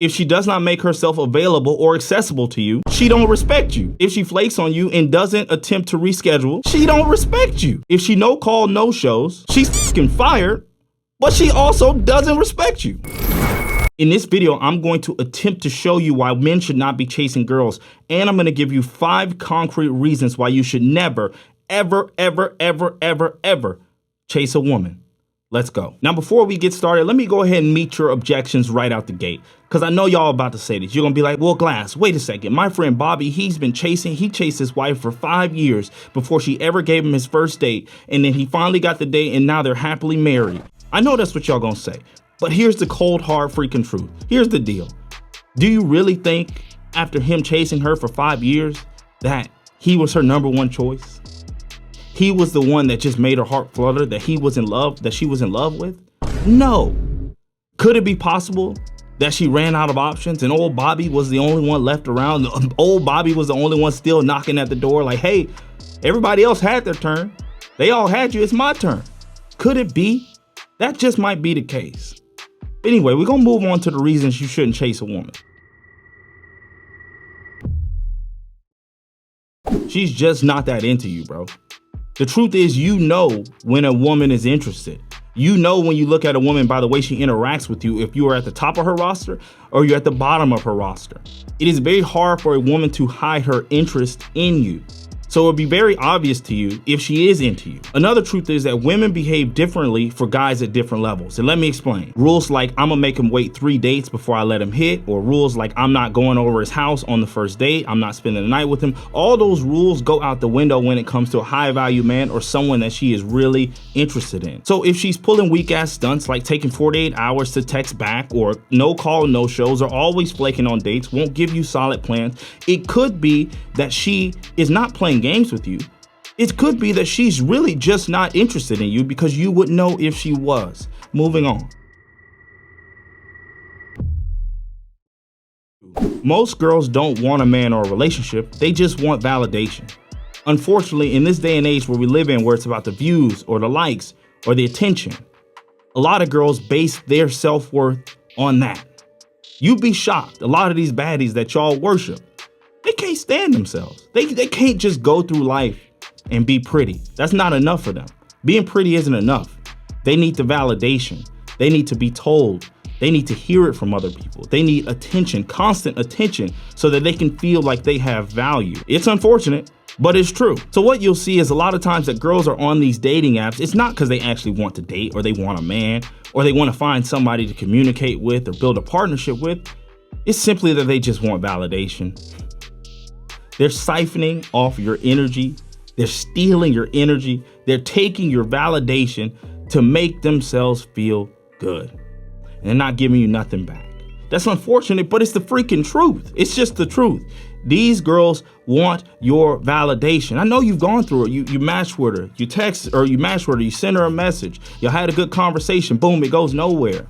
If she does not make herself available or accessible to you, she don't respect you. If she flakes on you and doesn't attempt to reschedule, she don't respect you. If she no call, no shows, she's fucking fired, but she also doesn't respect you. In this video, I'm going to attempt to show you why men should not be chasing girls, and I'm going to give you 5 concrete reasons why you should never, ever, ever, ever, ever, ever chase a woman. Let's go. Now, before we get started, let me go ahead and meet your objections right out the gate, because I know y'all about to say this. You're going to be like, well, Glass, wait a second. My friend Bobby, he chased his wife for 5 years before she ever gave him his first date, and then he finally got the date, and now they're happily married. I know that's what y'all going to say. But here's the cold, hard freaking truth. Here's the deal. Do you really think after him chasing her for 5 years that he was her number one choice? He was the one that just made her heart flutter, that he was in love, that she was in love with? No. Could it be possible that she ran out of options and old Bobby was the only one left around? Old Bobby was the only one still knocking at the door like, hey, everybody else had their turn. They all had you. It's my turn. Could it be? That just might be the case. Anyway, we're going to move on to the reasons you shouldn't chase a woman. She's just not that into you, bro. The truth is, you know when a woman is interested. You know when you look at a woman by the way she interacts with you, if you are at the top of her roster or you're at the bottom of her roster. It is very hard for a woman to hide her interest in you. So it'll be very obvious to you if she is into you. Another truth is that women behave differently for guys at different levels. And let me explain. Rules like I'm gonna make him wait 3 dates before I let him hit, or rules like I'm not going over his house on the first date, I'm not spending the night with him. All those rules go out the window when it comes to a high value man or someone that she is really interested in. So if she's pulling weak ass stunts like taking 48 hours to text back, or no call, no shows, or always flaking on dates, won't give you solid plans, it could be that she is not playing games with you. It could be that she's really just not interested in you because you wouldn't know if she was. Moving on. Most girls don't want a man or a relationship. They just want validation. Unfortunately, in this day and age where we live in, where it's about the views or the likes or the attention, a lot of girls base their self-worth on that. You'd be shocked. A lot of these baddies that y'all worship, they can't stand themselves. They can't just go through life and be pretty. That's not enough for them. Being pretty isn't enough. They need the validation. They need to be told. They need to hear it from other people. They need attention, constant attention, so that they can feel like they have value. It's unfortunate, but it's true. So what you'll see is a lot of times that girls are on these dating apps, it's not because they actually want to date or they want a man or they want to find somebody to communicate with or build a partnership with. It's simply that they just want validation. They're siphoning off your energy. They're stealing your energy. They're taking your validation to make themselves feel good. And they're not giving you nothing back. That's unfortunate, but it's the freaking truth. It's just the truth. These girls want your validation. I know you've gone through it. You matched with her, you text, or you matched with her, you sent her a message, you had a good conversation, boom, it goes nowhere.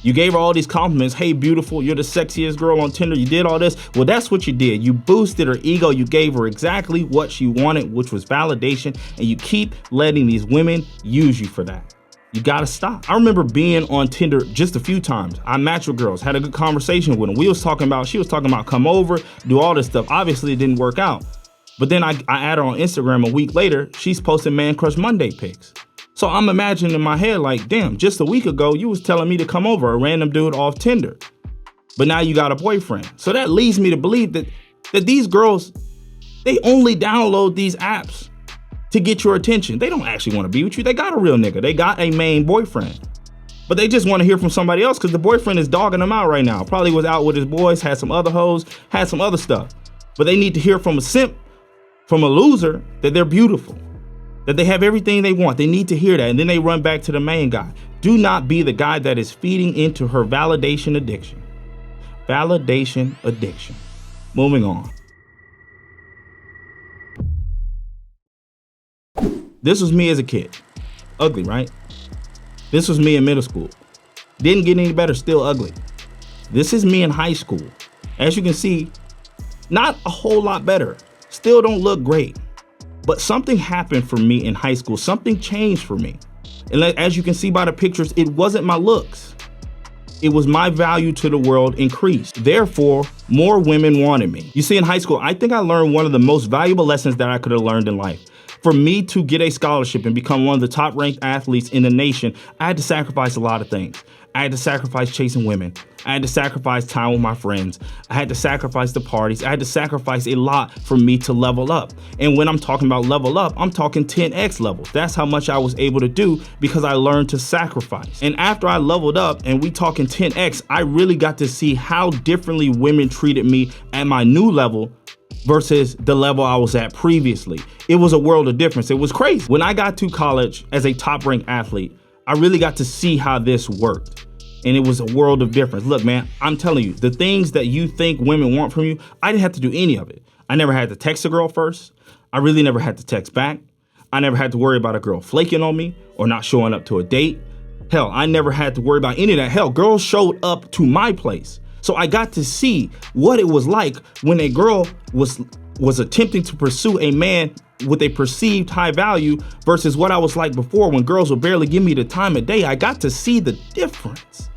You gave her all these compliments. Hey, beautiful, you're the sexiest girl on Tinder. You did all this. Well, that's what you did. You boosted her ego. You gave her exactly what she wanted, which was validation. And you keep letting these women use you for that. You gotta stop. I remember being on Tinder just a few times. I matched with girls, had a good conversation with them. She was talking about come over, do all this stuff. Obviously, it didn't work out. But then I added her on Instagram a week later. She's posting Man Crush Monday pics. So I'm imagining in my head like, damn, just a week ago, you was telling me to come over, a random dude off Tinder. But now you got a boyfriend. So that leads me to believe that these girls, they only download these apps to get your attention. They don't actually want to be with you. They got a real nigga. They got a main boyfriend. But they just want to hear from somebody else because the boyfriend is dogging them out right now. Probably was out with his boys, had some other hoes, had some other stuff. But they need to hear from a simp, from a loser, that they're beautiful, that they have everything they want. They need to hear that. And then they run back to the main guy. Do not be the guy that is feeding into her validation addiction. Validation addiction. Moving on. This was me as a kid. Ugly, right? This was me in middle school. Didn't get any better, still ugly. This is me in high school. As you can see, not a whole lot better. Still don't look great. But something happened for me in high school. Something changed for me. And as you can see by the pictures, it wasn't my looks. It was my value to the world increased. Therefore, more women wanted me. You see, in high school, I think I learned one of the most valuable lessons that I could have learned in life. For me to get a scholarship and become one of the top ranked athletes in the nation, I had to sacrifice a lot of things. I had to sacrifice chasing women. I had to sacrifice time with my friends. I had to sacrifice the parties. I had to sacrifice a lot for me to level up. And when I'm talking about level up, I'm talking 10x levels. That's how much I was able to do because I learned to sacrifice. And after I leveled up and we talking 10x, I really got to see how differently women treated me at my new level versus the level I was at previously. It was a world of difference. It was crazy. When I got to college as a top ranked athlete, I really got to see how this worked. And it was a world of difference. Look, man, I'm telling you, the things that you think women want from you, I didn't have to do any of it. I never had to text a girl first. I really never had to text back. I never had to worry about a girl flaking on me or not showing up to a date. Hell, I never had to worry about any of that. Hell, girls showed up to my place. So I got to see what it was like when a girl was attempting to pursue a man with a perceived high value versus what I was like before when girls would barely give me the time of day. I got to see the difference.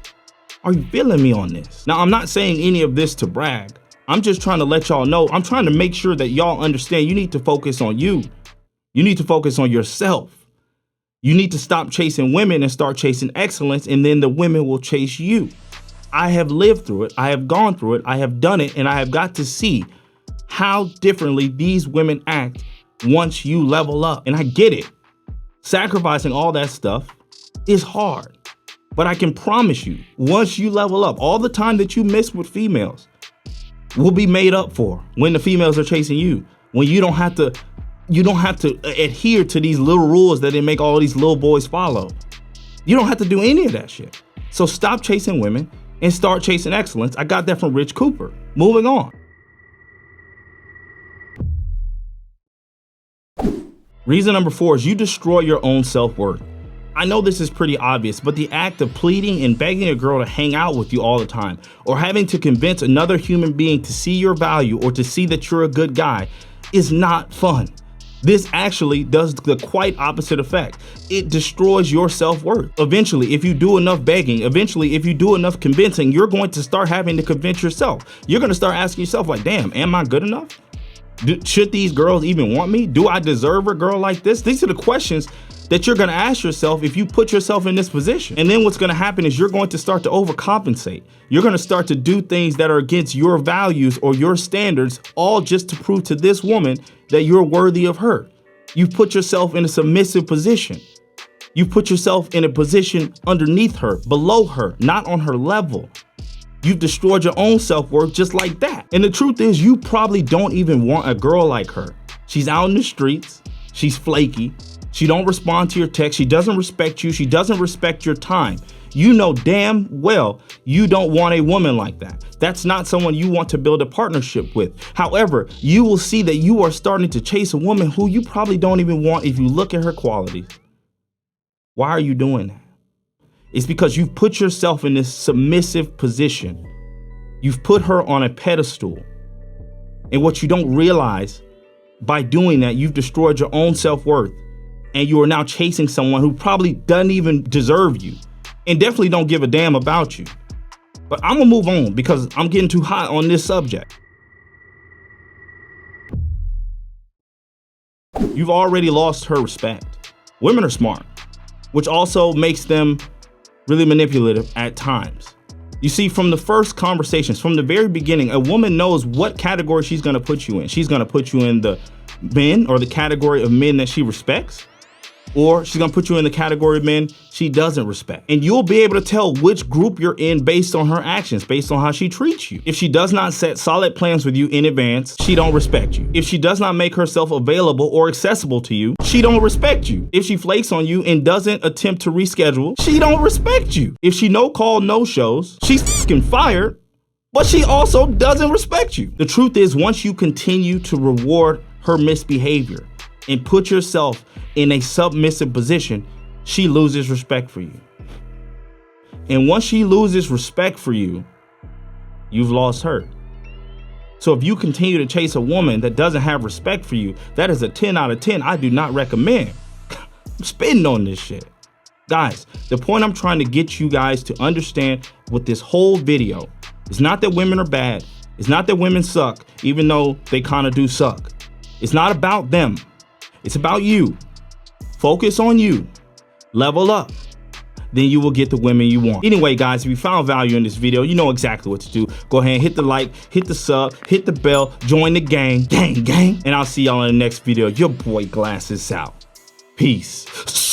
Are you feeling me on this? Now, I'm not saying any of this to brag. I'm just trying to let y'all know. I'm trying to make sure that y'all understand you need to focus on you. You need to focus on yourself. You need to stop chasing women and start chasing excellence, and then the women will chase you. I have lived through it. I have gone through it. I have done it, and I have got to see how differently these women act once you level up. And I get it. Sacrificing all that stuff is hard. But I can promise you, once you level up, all the time that you miss with females will be made up for when the females are chasing you. When you don't have to adhere to these little rules that they make all these little boys follow. You don't have to do any of that shit. So stop chasing women and start chasing excellence. I got that from Rich Cooper. Moving on. Reason number 4 is you destroy your own self-worth. I know this is pretty obvious, but the act of pleading and begging a girl to hang out with you all the time, or having to convince another human being to see your value or to see that you're a good guy, is not fun. This actually does the quite opposite effect. It destroys your self-worth. Eventually, if you do enough begging, eventually, if you do enough convincing, you're going to start having to convince yourself. You're going to start asking yourself like, damn, am I good enough? Should these girls even want me? Do I deserve a girl like this? These are the questions that you're going to ask yourself if you put yourself in this position. And then what's going to happen is you're going to start to overcompensate. You're going to start to do things that are against your values or your standards, all just to prove to this woman that you're worthy of her. You've put yourself in a submissive position. You put yourself in a position underneath her, below her, not on her level. You've destroyed your own self-worth just like that. And the truth is, you probably don't even want a girl like her. She's out in the streets. She's flaky. She don't respond to your text. She doesn't respect you. She doesn't respect your time. You know damn well you don't want a woman like that. That's not someone you want to build a partnership with. However, you will see that you are starting to chase a woman who you probably don't even want if you look at her qualities. Why are you doing that? It's because you've put yourself in this submissive position. You've put her on a pedestal. And what you don't realize, by doing that, you've destroyed your own self-worth. And you are now chasing someone who probably doesn't even deserve you and definitely don't give a damn about you. But I'm gonna move on because I'm getting too hot on this subject. You've already lost her respect. Women are smart, which also makes them really manipulative at times. You see, from the first conversations, from the very beginning, a woman knows what category she's gonna put you in. She's gonna put you in the men or the category of men that she respects, or she's gonna put you in the category of men she doesn't respect. And you'll be able to tell which group you're in based on her actions, based on how she treats you. If she does not set solid plans with you in advance, she don't respect you. If she does not make herself available or accessible to you, she don't respect you. If she flakes on you and doesn't attempt to reschedule, she don't respect you. If she no call, no shows, she's fucking fired, but she also doesn't respect you. The truth is, once you continue to reward her misbehavior and put yourself in a submissive position, she loses respect for you. And once she loses respect for you, you've lost her. So if you continue to chase a woman that doesn't have respect for you, that is a 10 out of 10 I do not recommend. I'm spitting on this shit. Guys, the point I'm trying to get you guys to understand with this whole video is not that women are bad. It's not that women suck, even though they kind of do suck. It's not about them. It's about you. Focus on you. Level up. Then you will get the women you want. Anyway, guys, if you found value in this video, you know exactly what to do. Go ahead and hit the like, hit the sub, hit the bell, join the gang, gang. And I'll see y'all in the next video. Your boy Glasses out. Peace.